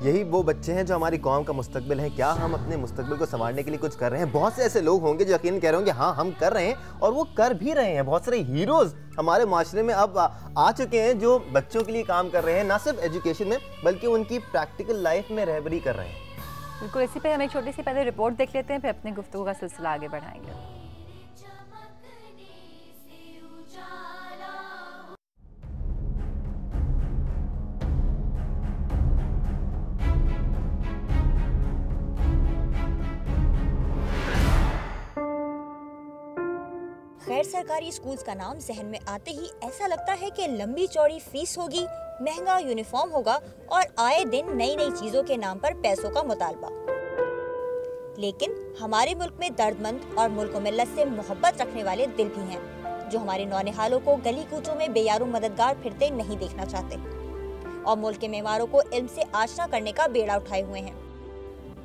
यही वो बच्चे हैं जो हमारी कौम का मुस्तकबिल हैं। क्या हम अपने मुस्तकबिल को संवारने के लिए कुछ कर रहे हैं? बहुत से ऐसे लोग होंगे जो यकीन कह रहे होंगे हाँ हम कर रहे हैं, और वो कर भी रहे हैं। बहुत सारे हीरोज़ हमारे माशरे में अब आ चुके हैं जो बच्चों के लिए काम कर रहे हैं, ना सिर्फ एजुकेशन में बल्कि उनकी प्रैक्टिकल लाइफ में रहबरी कर रहे हैं। बिल्कुल, इसी पे हम एक छोटी सी पहले रिपोर्ट देख लेते हैं, फिर अपनी गुफ्तगू का सिलसिला आगे बढ़ाएंगे। गैर सरकारी स्कूल्स का नाम जहन में आते ही ऐसा लगता है कि लंबी चौड़ी फीस होगी, महंगा यूनिफॉर्म होगा और आए दिन नई नई चीजों के नाम पर पैसों का मुतालबा। लेकिन हमारे मुल्क में दर्दमंद और मुल्क मिल्लत से मोहब्बत रखने वाले दिल भी हैं, जो हमारे नौनिहालों को गली कूचों में बेयारो मददगार फिरते नहीं देखना चाहते और मुल्क के मेवारों को इल्म से आशना करने का बेड़ा उठाए हुए हैं।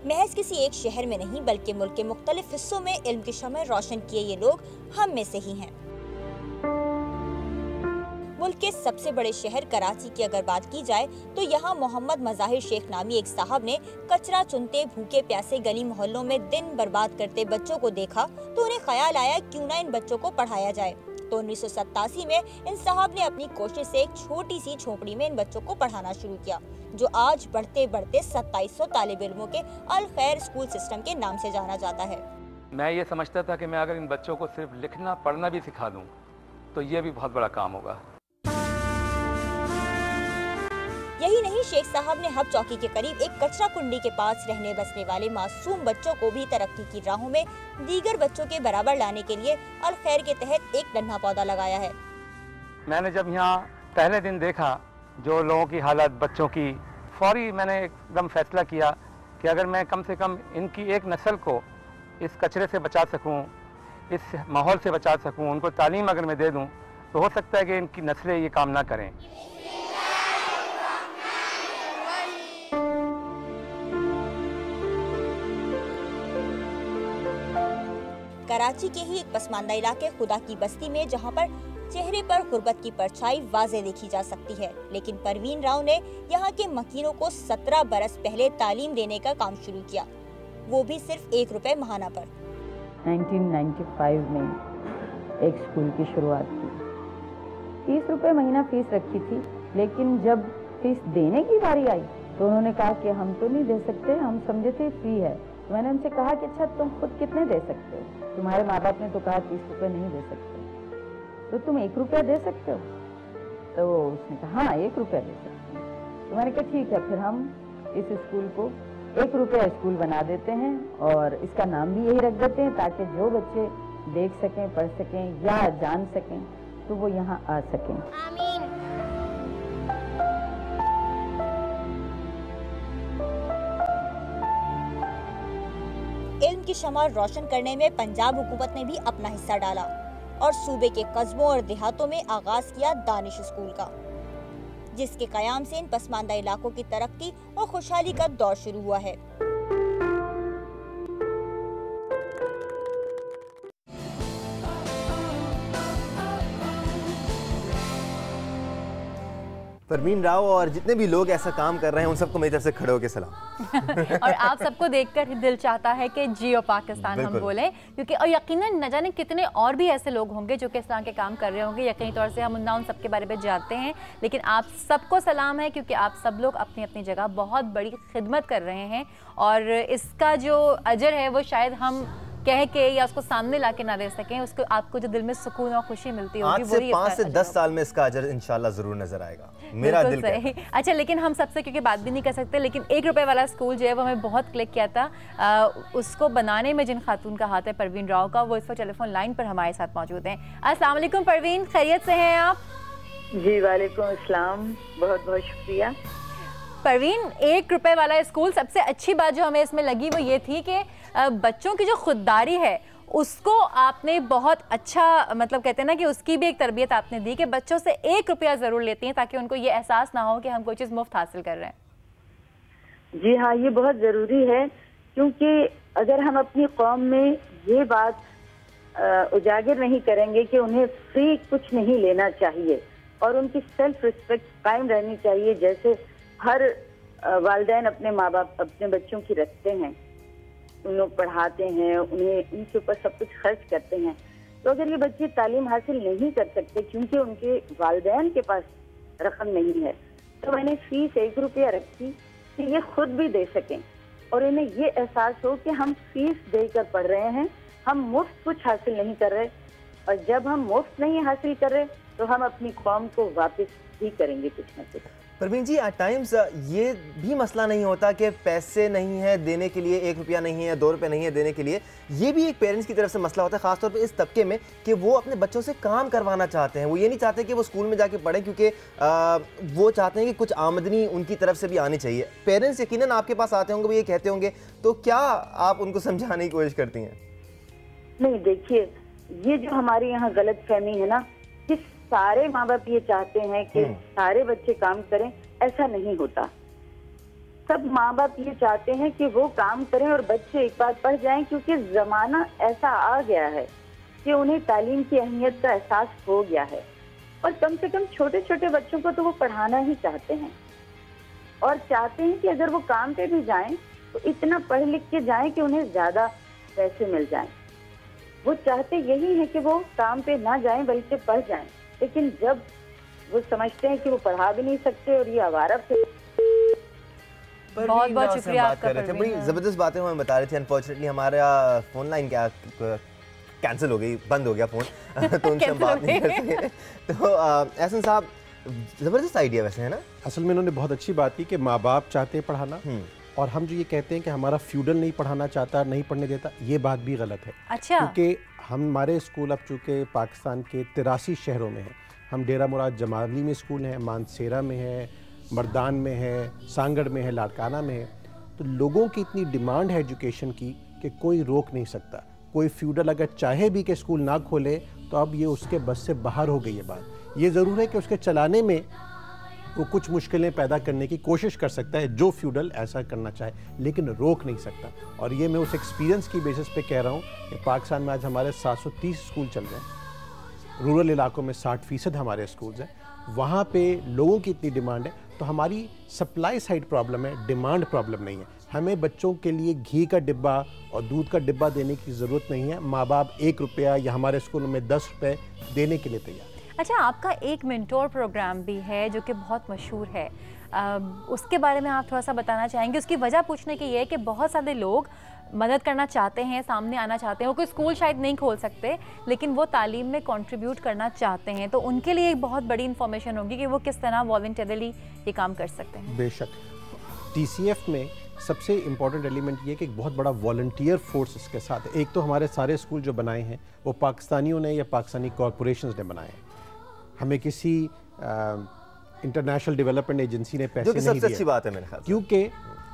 महज किसी एक शहर में नहीं बल्कि मुल्क के मुख्तलिफ हिस्सों में इल्म की शमअ रोशन किए ये लोग हम में से ही हैं। मुल्क के सबसे बड़े शहर कराची की अगर बात की जाए तो यहाँ मोहम्मद मज़ाहिर शेख नामी एक साहब ने कचरा चुनते भूखे प्यासे गली मोहल्लों में दिन बर्बाद करते बच्चों को देखा तो उन्हें ख्याल आया क्यों ना इन बच्चों को पढ़ाया जाए। तो 1987 में इन साहब ने अपनी कोशिश से एक छोटी सी झोपड़ी में इन बच्चों को पढ़ाना शुरू किया, जो आज बढ़ते बढ़ते 2700 तालिब इल्मों के अल खैर स्कूल सिस्टम के नाम से जाना जाता है। मैं ये समझता था कि मैं अगर इन बच्चों को सिर्फ लिखना पढ़ना भी सिखा दूं तो ये भी बहुत बड़ा काम होगा। यही नहीं, शेख साहब ने हब चौकी के करीब एक कचरा कुंडी के पास रहने बसने वाले मासूम बच्चों को भी तरक्की की राहों में दीगर बच्चों के बराबर लाने के लिए अल खैर के तहत एक नन्हा पौधा लगाया है। मैंने जब यहाँ पहले दिन देखा जो लोगों की हालत बच्चों की, फौरी मैंने एकदम फैसला किया कि अगर मैं कम से कम इनकी एक नस्ल को इस कचरे से बचा सकूं, इस माहौल से बचा सकूं, उनको तालीम अगर मैं दे दूं तो हो सकता है कि इनकी नस्लें ये काम ना करें। कराची के ही एक पसमानदा इलाके खुदा की बस्ती में जहां पर चेहरे पर गुर्बत की परछाई वाज़े देखी जा सकती है, लेकिन परवीन राव ने यहाँ के मकीनों को 17 बरस पहले तालीम देने का काम शुरू किया, वो भी सिर्फ 1 रुपए महाना पर। 1995 में एक स्कूल की शुरुआत की, 30 रुपए महीना फीस रखी थी, लेकिन जब फीस देने की बारी आई तो उन्होंने कहा कि हम तो नहीं दे सकते, हम समझे थे फ्री है। तो मैंने उनसे कहा कि अच्छा तुम खुद कितने दे सकते हो? तुम्हारे माँ बाप ने तो कहा 30 रुपए नहीं दे सकते, तो तुम 1 रुपया दे सकते हो? तो उसने कहा हाँ 1 रुपया दे सकते हैं। तो मैंने कहा ठीक है, फिर हम इस स्कूल को 1 रुपया स्कूल बना देते हैं और इसका नाम भी यही रख देते हैं ताकि जो बच्चे देख सकें, पढ़ सकें या जान सकें तो वो यहाँ आ सकें। आमीन। इल्म की शमा रोशन करने में पंजाब हुकूमत ने भी अपना हिस्सा डाला और सूबे के कस्बों और देहातों में आगाज किया दानिश स्कूल का, जिसके कयाम से इन पसमानदा इलाकों की तरक्की और खुशहाली का दौर शुरू हुआ है। परवीन राव और जितने भी लोग ऐसा काम कर रहे हैं उन सबको मेरी तरफ से खड़े होकर सलाम। और आप सबको देखकर ही दिल चाहता है कि जियो पाकिस्तान हम बोलें, क्योंकि और यकीनन न जाने कितने और भी ऐसे लोग होंगे जो कि इस तरह के काम कर रहे होंगे। यकीनी तौर से हम उन सबके बारे में जानते हैं, लेकिन आप सबको सलाम है क्योंकि आप सब लोग अपनी अपनी जगह बहुत बड़ी खिदमत कर रहे हैं और इसका जो अजर है वो शायद हम कह के या उसको सामने लाके ना दे सकें। उसको आपको जो दिल में सुकून और खुशी मिलती होगी आज से 5 से 10 साल में इसका अजर इंशाल्लाह जरूर नजर आएगा, मेरा दिल कहता है। अच्छा, लेकिन हम सबसे क्योंकि बात भी नहीं कर सकते, लेकिन 1 रुपए वाला स्कूल जो है वो हमें बहुत क्लिक किया था। उसको बनाने में जिन खातून का हाथ है परवीन राव का, वो इस वक्त टेलीफोन लाइन पर हमारे साथ मौजूद हैं। अस्सलाम वालेकुम परवीन, खैरियत से हैं आप? जी वालेकुम अस्सलाम, बहुत बहुत शुक्रिया। परवीन, 1 रुपए वाला स्कूल, सबसे अच्छी बात जो हमें इसमें लगी वो ये थी कि बच्चों की जो खुददारी है उसको आपने बहुत अच्छा मतलब कहते हैं ना कि उसकी भी एक तरबियत आपने दी कि बच्चों से 1 रुपया ज़रूर लेती हैं ताकि उनको ये एहसास ना हो कि हम कोई चीज़ मुफ्त हासिल कर रहे हैं। जी हाँ, ये बहुत ज़रूरी है, क्योंकि अगर हम अपनी कौम में ये बात उजागर नहीं करेंगे कि उन्हें फ्री कुछ नहीं लेना चाहिए और उनकी सेल्फ रिस्पेक्ट कायम रहनी चाहिए, जैसे हर वालिदैन अपने माँ बाप अपने बच्चों की रखते हैं, उन लोग पढ़ाते हैं, उन्हें उनके ऊपर सब कुछ खर्च करते हैं, तो अगर ये बच्चे तालीम हासिल नहीं कर सकते क्योंकि उनके वालिदैन के पास रकम नहीं है, तो मैंने फीस 1 रुपया रखी कि ये खुद भी दे सकें और इन्हें ये एहसास हो कि हम फीस देकर पढ़ रहे हैं, हम मुफ्त कुछ हासिल नहीं कर रहे, और जब हम मुफ्त नहीं हासिल कर रहे तो हम अपनी कौम को वापस भी करेंगे कुछ न कुछ। परवीन जी, एट टाइम्स ये भी मसला नहीं होता कि पैसे नहीं है देने के लिए, 1 रुपया नहीं है, 2 रुपये नहीं है देने के लिए, ये भी एक पेरेंट्स की तरफ से मसला होता है, खासतौर पे इस तबके में कि वो अपने बच्चों से काम करवाना चाहते हैं। वो ये नहीं चाहते कि वो स्कूल में जाके पढ़ें, क्योंकि वो चाहते हैं कि कुछ आमदनी उनकी तरफ से भी आनी चाहिए। पेरेंट्स यकीनन आपके पास आते होंगे, वो ये कहते होंगे, तो क्या आप उनको समझाने की कोशिश करती हैं? नहीं, देखिए, ये जो हमारे यहाँ गलत फहमी है ना कि सारे माँ बाप ये चाहते हैं कि सारे बच्चे काम करें, ऐसा नहीं होता। सब माँ बाप ये चाहते हैं कि वो काम करें और बच्चे एक बार पढ़ जाएं, क्योंकि जमाना ऐसा आ गया है कि उन्हें तालीम की अहमियत का एहसास हो गया है, और कम से कम छोटे छोटे बच्चों को तो वो पढ़ाना ही चाहते हैं और चाहते हैं कि अगर वो काम पे भी जाएं तो इतना पढ़ लिख के जाएं कि उन्हें ज्यादा पैसे मिल जाएं। वो चाहते यही है कि वो काम पे ना जाएं बल्कि पढ़ जाएं, लेकिन जब वो समझते हैं कि वो पढ़ा भी नहीं सकते और ये आवारा थे। बहुत बहुत शुक्रिया आपका। बड़ी जबरदस्त बातें हमें बता रहे थे। अनफॉर्चुनेटली हमारा फोन लाइन क्या कैंसिल हो गई, बंद हो गया फोन तो उनसे हम बात नहीं कर सके। तो एहसन साहब, जबरदस्त आइडिया वैसे है ना। असल में उन्होंने बहुत अच्छी बात की कि माँ बाप चाहते हैं पढ़ाना, और हम जो ये कहते हैं कि हमारा फ्यूडल नहीं पढ़ाना चाहता, नहीं पढ़ने देता, ये बात भी गलत है। अच्छा। क्योंकि हमारे स्कूल अब चूँकि पाकिस्तान के 83 शहरों में हैं, हम डेरा मुराद जमाली में स्कूल हैं, मानसेरा में है, मर्दान में है, सांगड़ में है, लाड़काना में है, तो लोगों की इतनी डिमांड है एजुकेशन की कि कोई रोक नहीं सकता। कोई फ्यूडल अगर चाहे भी कि स्कूल ना खोले तो अब ये उसके बस से बाहर हो गई है बात। ये ज़रूर है कि उसके चलाने में वो कुछ मुश्किलें पैदा करने की कोशिश कर सकता है, जो फ्यूडल ऐसा करना चाहे, लेकिन रोक नहीं सकता। और ये मैं उस एक्सपीरियंस की बेसिस पे कह रहा हूँ कि पाकिस्तान में आज हमारे 730 स्कूल चल रहे हैं, रूरल इलाकों में 60% हमारे स्कूल्स हैं, वहाँ पे लोगों की इतनी डिमांड है, तो हमारी सप्लाई साइड प्रॉब्लम है, डिमांड प्रॉब्लम नहीं है। हमें बच्चों के लिए घी का डिब्बा और दूध का डिब्बा देने की ज़रूरत नहीं है। माँ बाप 1 रुपया या हमारे स्कूलों में 10 रुपये देने के लिए तैयार है। अच्छा, आपका एक मेंटोर प्रोग्राम भी है जो कि बहुत मशहूर है, उसके बारे में आप थोड़ा सा बताना चाहेंगे? उसकी वजह पूछने की ये है कि बहुत सारे लोग मदद करना चाहते हैं, सामने आना चाहते हैं, वो कोई स्कूल शायद नहीं खोल सकते लेकिन वो तालीम में कंट्रीब्यूट करना चाहते हैं, तो उनके लिए एक बहुत बड़ी इन्फॉर्मेशन होगी कि वो किस तरह वॉलंटियरली ये काम कर सकते हैं। बेशक, TCF में सबसे इम्पॉर्टेंट एलिमेंट ये कि एक बहुत बड़ा वॉलंटियर फोर्स इसके साथ है। एक तो हमारे सारे स्कूल जो बनाए हैं वो पाकिस्तानियों ने या पाकिस्तानी कॉरपोरेशंस ने बनाए हैं, हमें किसी इंटरनेशनल डेवलपमेंट एजेंसी ने पैसे नहीं दिए। अच्छी बात है मेरे ख्याल से, क्योंकि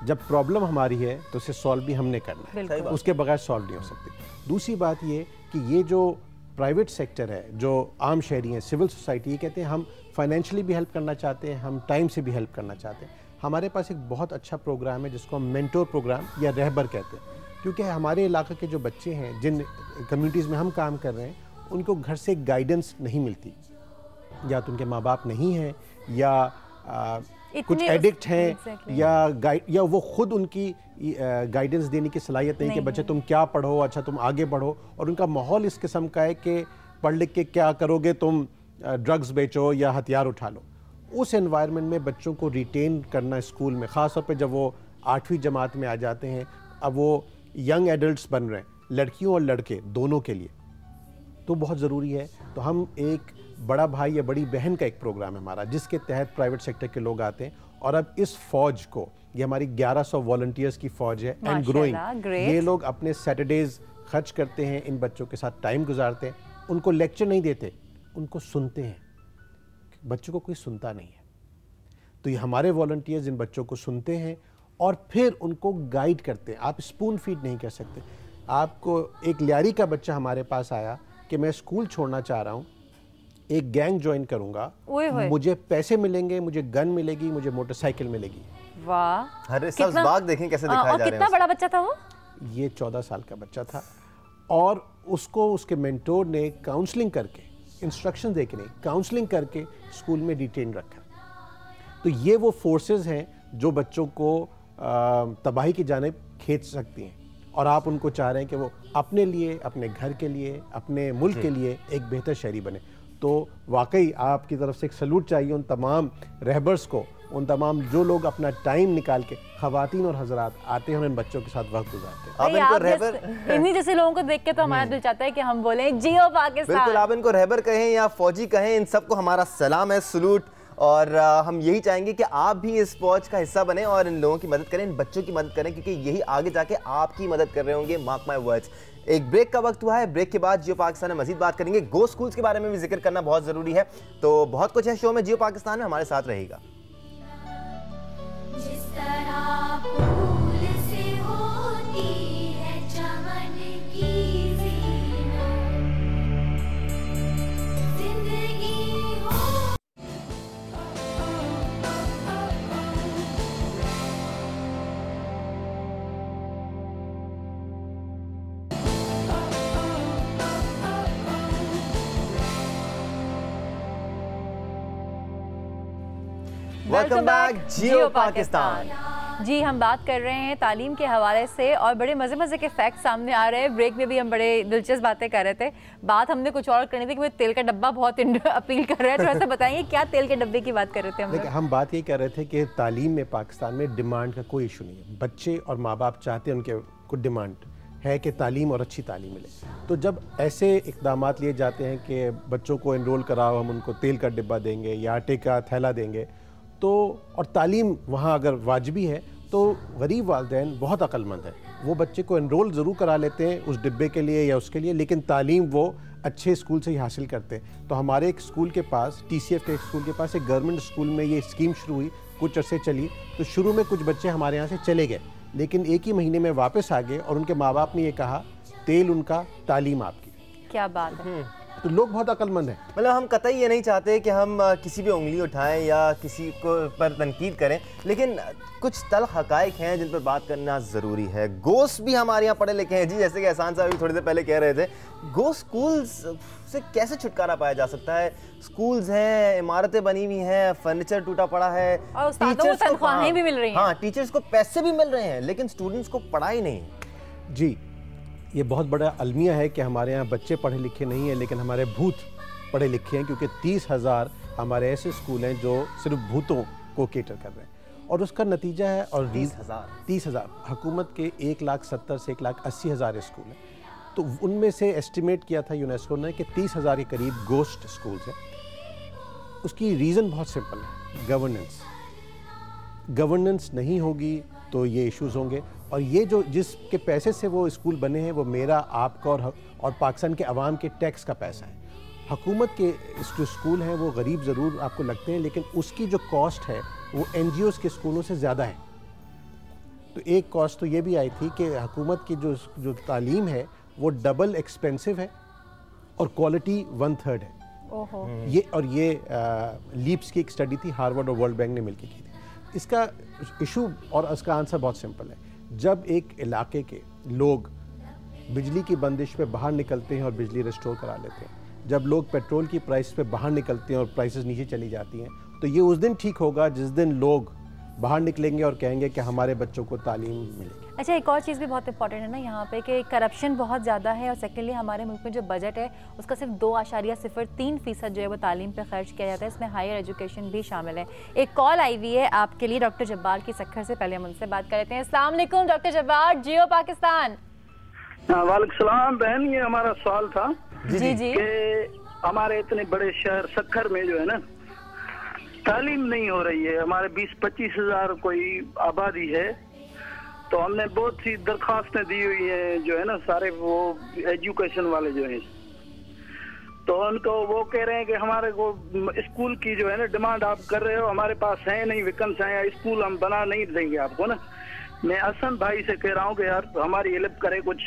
जब प्रॉब्लम हमारी है तो उसे सॉल्व भी हमने करना है, उसके बगैर सॉल्व नहीं हो सकती। दूसरी बात ये कि ये जो प्राइवेट सेक्टर है, जो आम शहरी हैं, सिविल सोसाइटी, ये कहते हैं हम फाइनेंशियली भी हेल्प करना चाहते हैं, हम टाइम से भी हेल्प करना चाहते हैं। हमारे पास एक बहुत अच्छा प्रोग्राम है जिसको हम मेंटोर प्रोग्राम या रहबर कहते हैं, क्योंकि हमारे इलाके के जो बच्चे हैं, जिन कम्युनिटीज़ में हम काम कर रहे हैं, उनको घर से गाइडेंस नहीं मिलती, या तो उनके माँ बाप नहीं हैं, या कुछ एडिक्ट हैं, या वो खुद उनकी गाइडेंस देने की सलाहियत नहीं कि बच्चे तुम क्या पढ़ो, अच्छा तुम आगे बढ़ो, और उनका माहौल इस किस्म का है कि पढ़ लिख के क्या करोगे, तुम ड्रग्स बेचो या हथियार उठा लो। उस एनवायरनमेंट में बच्चों को रिटेन करना स्कूल में, ख़ासतौर पे जब वो 8वीं जमात में आ जाते हैं, अब वो यंग एडल्ट्स बन रहे हैं, लड़कियों और लड़के दोनों के लिए, तो बहुत ज़रूरी है। तो हम एक बड़ा भाई या बड़ी बहन का एक प्रोग्राम है हमारा, जिसके तहत प्राइवेट सेक्टर के लोग आते हैं, और अब इस फौज को, ये हमारी 1100 वॉलंटियर्स की फौज है एंड ग्रोइंग, ये लोग अपने सैटरडेज खर्च करते हैं, इन बच्चों के साथ टाइम गुजारते हैं, उनको लेक्चर नहीं देते, उनको सुनते हैं। बच्चों को कोई सुनता नहीं है, तो ये हमारे वॉलंटियर्स इन बच्चों को सुनते हैं और फिर उनको गाइड करते हैं। आप स्पून फीड नहीं कर सकते, आपको एक लियारी का बच्चा हमारे पास आया कि मैं स्कूल छोड़ना चाह रहा हूँ, एक गैंग ज्वाइन करूंगा, मुझे पैसे मिलेंगे, मुझे गन मिलेगी, मुझे मोटरसाइकिल मिलेगी। वाह, अरे बाग देखें कैसे दिखाया जा रहा है। कितना बड़ा बच्चा था वो? ये 14 साल का बच्चा था और उसको उसके मेंटोर ने काउंसलिंग करके, इंस्ट्रक्शन देके नहीं, काउंसलिंग करके स्कूल में डिटेन रखा। तो ये वो फोर्सेस हैं जो बच्चों को तबाही की जानिब खींच सकती हैं, और आप उनको चाह रहे हैं कि वो अपने लिए, अपने घर के लिए, अपने मुल्क के लिए एक बेहतर शहरी बने। तो वाकई आपकी तरफ से एक सलूट चाहिए उन तमाम रहबर्स को, उन तमाम जो लोग अपना टाइम निकाल के, खवातीन और हजरात आते हैं और इन बच्चों के साथ वक्त गुजारते हैं। अब इनको रहबर, इन्हीं जैसे लोगों को देख के तो हमारा दिल चाहता है कि हम बोले जियो पाकिस्तान। बिल्कुल, आप इनको रहबर कहें या फौजी कहें, इन सबको हमारा सलाम है, सलूट। और हम यही चाहेंगे कि आप भी इस फौज का हिस्सा बने और इन लोगों की मदद करें, इन बच्चों की मदद करें, क्योंकि यही आगे जाके आपकी मदद कर रहे होंगे। Mark my words. एक ब्रेक का वक्त हुआ है, ब्रेक के बाद जियो पाकिस्तान में मजीद बात करेंगे। गो स्कूल्स के बारे में भी जिक्र करना बहुत जरूरी है। तो बहुत कुछ है शो में, जियो पाकिस्तान में हमारे साथ रहेगा। वेलकम बैक जियो पाकिस्तान। जी, हम बात कर रहे हैं तालीम के हवाले से और बड़े मज़े मज़े के फैक्ट सामने आ रहे हैं। ब्रेक में भी हम बड़े दिलचस्प बातें कर रहे थे। बात हमने कुछ और करनी थी कि तेल का डब्बा बहुत अपील कर रहा है। थोड़ा सा बताएंगे क्या तेल के डब्बे की बात कर रहे थे हम? हम बात ये कर रहे थे कि तालीम में पाकिस्तान में डिमांड का कोई इशू नहीं है। बच्चे और माँ बाप चाहते हैं, उनके कुछ डिमांड है कि तालीम और अच्छी तालीम मिले। तो जब ऐसे इक़दाम लिए जाते हैं कि बच्चों को एनरोल कराओ, हम उनको तेल का डिब्बा देंगे या आटे का थैला देंगे, तो और तालीम वहाँ अगर वाजिबी है, तो गरीब वालिदैन बहुत अक्लमंद है, वो बच्चे को एनरोल ज़रूर करा लेते हैं उस डिब्बे के लिए या उसके लिए, लेकिन तालीम वो अच्छे स्कूल से ही हासिल करते हैं। तो हमारे एक स्कूल के पास, TCF के स्कूल के पास, एक गवर्नमेंट स्कूल में ये स्कीम शुरू हुई, कुछ अरसे चली। तो शुरू में कुछ बच्चे हमारे यहाँ से चले गए, लेकिन एक ही महीने में वापस आ गए और उनके माँ बाप ने ये कहा तेल उनका, तालीम आपकी। क्या बात है। तो लोग बहुत अक्लमंद हैं। मतलब हम कतई ये नहीं चाहते कि हम किसी भी उंगली उठाएं या किसी को पर तनकीद करें, लेकिन कुछ तल्ख हकाइक हैं जिन पर बात करना ज़रूरी है। गोस भी हमारे यहाँ पढ़े लिखे हैं जी, जैसे कि एहसान साहब भी थोड़ी देर पहले कह रहे थे। गो स्कूल्स से कैसे छुटकारा पाया जा सकता है? स्कूल्स हैं, इमारतें बनी हुई हैं, फर्नीचर टूटा पड़ा है, और टीचर्स को तनख्वाहें भी मिल रही हैं। हाँ, टीचर्स को पैसे भी मिल रहे हैं, लेकिन स्टूडेंट्स को पढ़ाई नहीं। जी, ये बहुत बड़ा अलमिया है कि हमारे यहाँ बच्चे पढ़े लिखे नहीं हैं, लेकिन हमारे भूत पढ़े लिखे हैं, क्योंकि 30,000 हमारे ऐसे स्कूल हैं जो सिर्फ भूतों को केटर कर रहे हैं। और उसका नतीजा है, और 30,000 हुकूमत के 1,70,000 से 1,80,000 स्कूल हैं। तो उनमें से एस्टिमेट किया था यूनेस्को ने कि 30,000 के करीब गोस्ट स्कूल्स हैं। उसकी रीज़न बहुत सिंपल है, गवर्नेंस नहीं होगी तो ये इश्यूज़ होंगे। और ये जो जिसके पैसे से वो स्कूल बने हैं, वो मेरा, आपका और पाकिस्तान के अवाम के टैक्स का पैसा है। हुकूमत के जो स्कूल हैं वो गरीब ज़रूर आपको लगते हैं, लेकिन उसकी जो कॉस्ट है वो NGOs के स्कूलों से ज़्यादा है। तो एक कॉस्ट तो ये भी आई थी कि हुकूमत की जो तालीम है वो डबल एक्सपेंसिव है और क्वालिटी 1/3 है। ये लीप्स की एक स्टडी थी, हार्वर्ड और वर्ल्ड बैंक ने मिलकर की थी। इसका इशू और इसका आंसर बहुत सिंपल है। जब एक इलाके के लोग बिजली की बंदिश पे बाहर निकलते हैं और बिजली रिस्टोर करा लेते हैं, जब लोग पेट्रोल की प्राइस पे बाहर निकलते हैं और प्राइसेस नीचे चली जाती हैं, तो ये उस दिन ठीक होगा जिस दिन लोग बाहर निकलेंगे और कहेंगे कि हमारे बच्चों को तालीम मिलेगी। अच्छा, एक और चीज़ भी बहुत इंपॉर्टेंट है ना यहाँ पे कि करप्शन बहुत ज़्यादा है, और सेकेंडली हमारे मुल्क में जो बजट है उसका सिर्फ 2.03% जो है वो तालीम पे खर्च किया जाता है। इसमें हायर एजुकेशन भी शामिल है। एक कॉल आई हुई है आपके लिए डॉक्टर जब्बार की सक्खर से, पहले हम उनसे बात कर लेते हैं। अस्सलाम वालेकुम डॉक्टर जब्बार, जियो पाकिस्तान। वालेकुम सलाम बहन, ये हमारा सवाल था जी जी कि हमारे इतने बड़े शहर सक्खर में जो है ना तालीम नहीं हो रही है। हमारे 20-25 हजार कोई आबादी है, तो हमने बहुत सी दरखास्तें दी हुई हैं जो है ना, सारे वो एजुकेशन वाले जो हैं, तो उनको वो कह रहे हैं कि हमारे को स्कूल की जो है ना डिमांड आप कर रहे हो, हमारे पास है नहीं विकल्प है, स्कूल हम बना नहीं देंगे आपको ना। मैं हसन भाई से कह रहा हूँ कि यार हमारी हेल्प करे कुछ,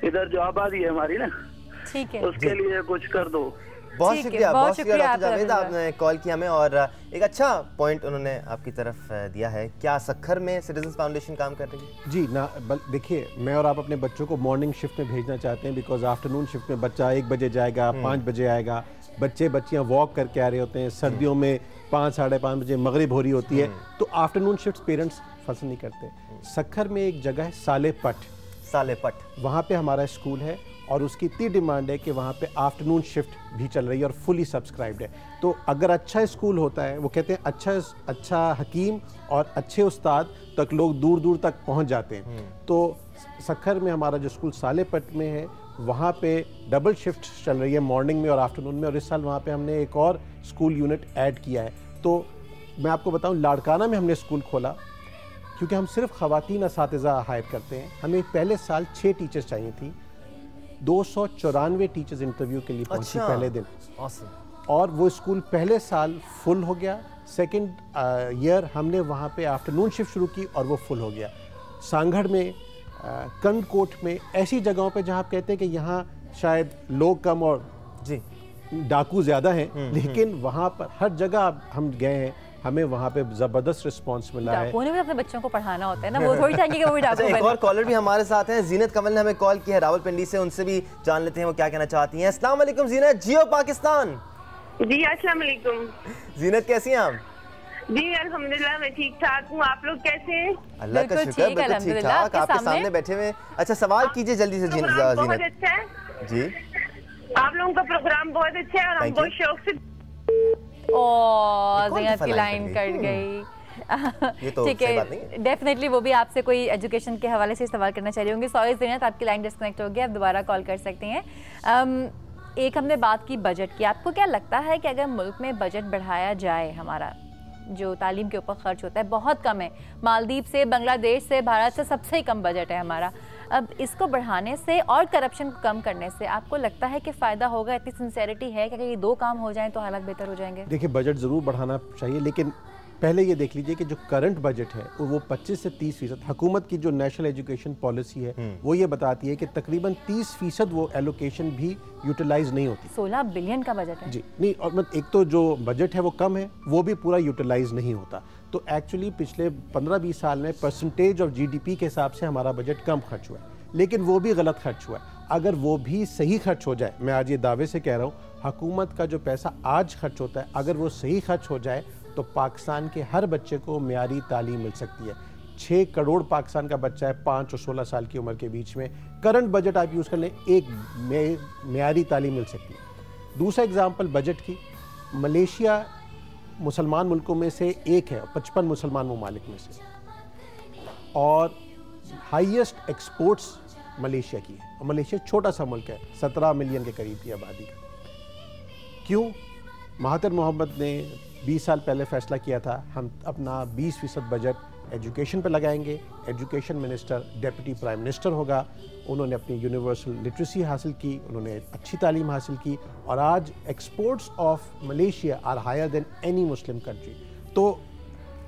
इधर जो आबादी है हमारी ना, ठीक है, उसके लिए कुछ कर दो। बहुत शुक्रिया डॉक्टर जावेद, आपने कॉल किया हमें और एक अच्छा पॉइंट उन्होंने आपकी तरफ दिया है। क्या सक्खर में सिटीजन्स फाउंडेशन काम कर रही है? जी ना, देखिए मैं और आप अपने बच्चों को मॉर्निंग शिफ्ट में भेजना चाहते हैं, बिकॉज आफ्टरनून शिफ्ट में बच्चा 1 बजे जाएगा, 5 बजे आएगा, बच्चियाँ वॉक करके आ रहे होते हैं, सर्दियों में 5 साढ़े 5 बजे मगरिब हो रही होती है, तो आफ्टरनून शिफ्ट पेरेंट्स पसंद नहीं करते। सक्खर में एक जगह है सालेपट, वहाँ पे हमारा स्कूल है और उसकी इतनी डिमांड है कि वहाँ पे आफ्टरनून शिफ्ट भी चल रही है और फुली सब्सक्राइब्ड है। तो अगर अच्छा स्कूल होता है, वो कहते हैं अच्छा हकीम और अच्छे उस्ताद तक लोग दूर दूर तक पहुँच जाते हैं। तो सक्खर में हमारा जो स्कूल सालेपट में है, वहाँ पे डबल शिफ्ट चल रही है मॉर्निंग में और आफ्टरनून में, और इस साल वहाँ पे हमने एक और स्कूल यूनिट ऐड किया है। तो मैं आपको बताऊँ, लाड़काना में हमने स्कूल खोला क्योंकि हम सिर्फ ख़वातीन असातिज़ा हायर करते हैं। हमें पहले साल 6 टीचर्स चाहिए थी, 294 टीचर्स इंटरव्यू के लिए पहुंची पहले दिन। और वो स्कूल पहले साल फुल हो गया। सेकंड ईयर हमने वहाँ पे आफ्टरनून शिफ्ट शुरू की और वो फुल हो गया। सांगढ़ में, कंदकोट में, ऐसी जगहों पे जहाँ आप कहते हैं कि यहाँ शायद लोग कम और जी डाकू ज़्यादा हैं, लेकिन वहाँ पर हर जगह हम गए हैं, हमें वहाँ पे जबरदस्त रिस्पांस मिला है। डाकुओं ने भी अपने बच्चों को पढ़ाना होता है ना, वो थोड़ी चाहिए कि वो भी डाकू बने। एक और कॉलर भी हमारे साथ हैं, जीनत कमल ने हमें कॉल किया है रावलपिंडी से, उनसे भी जान लेते हैं वो क्या कहना चाहती हैं। अस्सलाम वालेकुम जीनत, जियो पाकिस्तान। जी अस्सलाम वालेकुम। जीनत कैसी हैं आप? जी अल्हम्दुलिल्लाह मैं ठीक ठाक हूँ, आप लोग कैसे हैं? अल्लाह का शुक्र, बिल्कुल ठीक ठाक। आपके सामने बैठे हुए। अच्छा सवाल कीजिए जल्दी से जीनत। बहुत अच्छा है जी, आप लोगों का प्रोग्राम बहुत अच्छा है और हम बहुत शौक से। ज़ीनत की लाइन कट गई। ये तो ठीक है, डेफिनेटली वो भी आपसे कोई एजुकेशन के हवाले से सवाल करना चाह रही होंगी। सॉरी ज़ीनत, आपकी लाइन डिस्कनेक्ट हो गई, आप दोबारा कॉल कर सकती हैं। एक हमने बात की बजट की, आपको क्या लगता है कि अगर मुल्क में बजट बढ़ाया जाए, हमारा जो तालीम के ऊपर खर्च होता है बहुत कम है, मालदीव से, बांग्लादेश से, भारत से सबसे ही कम बजट है हमारा, अब इसको बढ़ाने से और करप्शन को कम करने से आपको लगता है कि फ़ायदा होगा? इतनी सिंसेरिटी है कि अगर ये 2 काम हो जाएं तो हालात बेहतर हो जाएंगे? देखिए बजट ज़रूर बढ़ाना चाहिए, लेकिन पहले ये देख लीजिए कि जो करंट बजट है वो 25 से 30%, हुकूमत की जो नेशनल एजुकेशन पॉलिसी है वो ये बताती है कि तकरीबन 30% वो एलोकेशन भी यूटिलाइज नहीं होती। 16 बिलियन का बजट है जी। नहीं, और एक तो जो बजट है वो कम है, वो भी पूरा यूटिलाइज नहीं होता। तो एक्चुअली पिछले 15-20 साल में परसेंटेज ऑफ GDP के हिसाब से हमारा बजट कम खर्च हुआ है, लेकिन वो भी गलत खर्च हुआ है। अगर वो भी सही खर्च हो जाए, मैं आज ये दावे से कह रहा हूँ, हुकूमत का जो पैसा आज खर्च होता है अगर वो सही खर्च हो जाए तो पाकिस्तान के हर बच्चे को मियारी तालीम मिल सकती है। 6 करोड़ पाकिस्तान का बच्चा है 5 और 16 साल की उम्र के बीच में, करंट बजट आप यूज़ कर लें, एक मियारी तालीम मिल सकती है। दूसरा एग्जाम्पल बजट की, मलेशिया मुसलमान मुल्कों में से एक है, 55 मुसलमान ममालिक में से, और हाईएस्ट एक्सपोर्ट्स मलेशिया की है। और मलेशिया छोटा सा मुल्क है, 17 मिलियन के करीब की आबादी का। क्यों? महातिर मोहम्मद ने 20 साल पहले फैसला किया था हम अपना 20% बजट एजुकेशन पर लगाएंगे। Education minister deputy prime minister होगा। उन्होंने अपनी यूनिवर्सल लिटरेसी हासिल की, उन्होंने अच्छी तालीम हासिल की, और आज exports of Malaysia are higher than any Muslim country. तो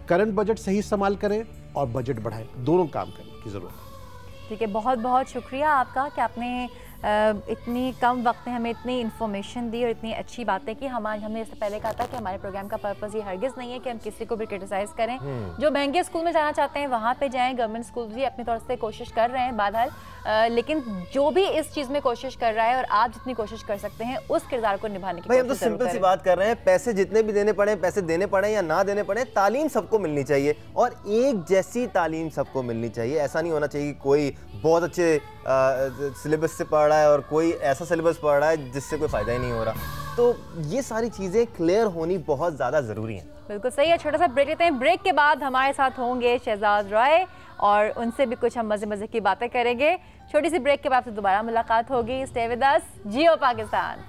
करंट बजट सही इस्तेमाल करें और बजट बढ़ाएं, दोनों काम करने की ज़रूरत है। ठीक है, बहुत बहुत शुक्रिया आपका कि आपने इतनी कम वक्त में हमें इतनी इन्फॉर्मेशन दी और इतनी अच्छी बातें की। हमने इससे पहले कहा था कि हमारे प्रोग्राम का पर्पस ये हरगिज़ नहीं है कि हम किसी को भी क्रिटिसाइज़ करें। जो महंगे स्कूल में जाना चाहते हैं वहाँ पे जाएं, गवर्नमेंट स्कूल भी अपनी तौर से कोशिश कर रहे हैं बहरहाल, लेकिन जो भी इस चीज़ में कोशिश कर रहा है और आप जितनी कोशिश कर सकते हैं उस किरदार को निभाने की भाई हम तो सिंपल सी बात कर रहे हैं, पैसे जितने भी देने पड़े, पैसे देने पड़े या ना देने पड़े, तालीम सबको मिलनी चाहिए और एक जैसी तालीम सबको मिलनी चाहिए। ऐसा नहीं होना चाहिए कि कोई बहुत अच्छे सिलेबस से पढ़ रहा है और कोई ऐसा सिलेबस पढ़ रहा है जिससे कोई फ़ायदा ही नहीं हो रहा। तो ये सारी चीज़ें क्लियर होनी बहुत ज़्यादा ज़रूरी हैं। बिल्कुल सही है। छोटा सा ब्रेक लेते हैं, ब्रेक के बाद हमारे साथ होंगे शहजाद रॉय और उनसे भी कुछ हम मज़े मज़े की बातें करेंगे। छोटी सी ब्रेक के बाद फिर दोबारा मुलाकात होगी। Stay with us, Jio Pakistan.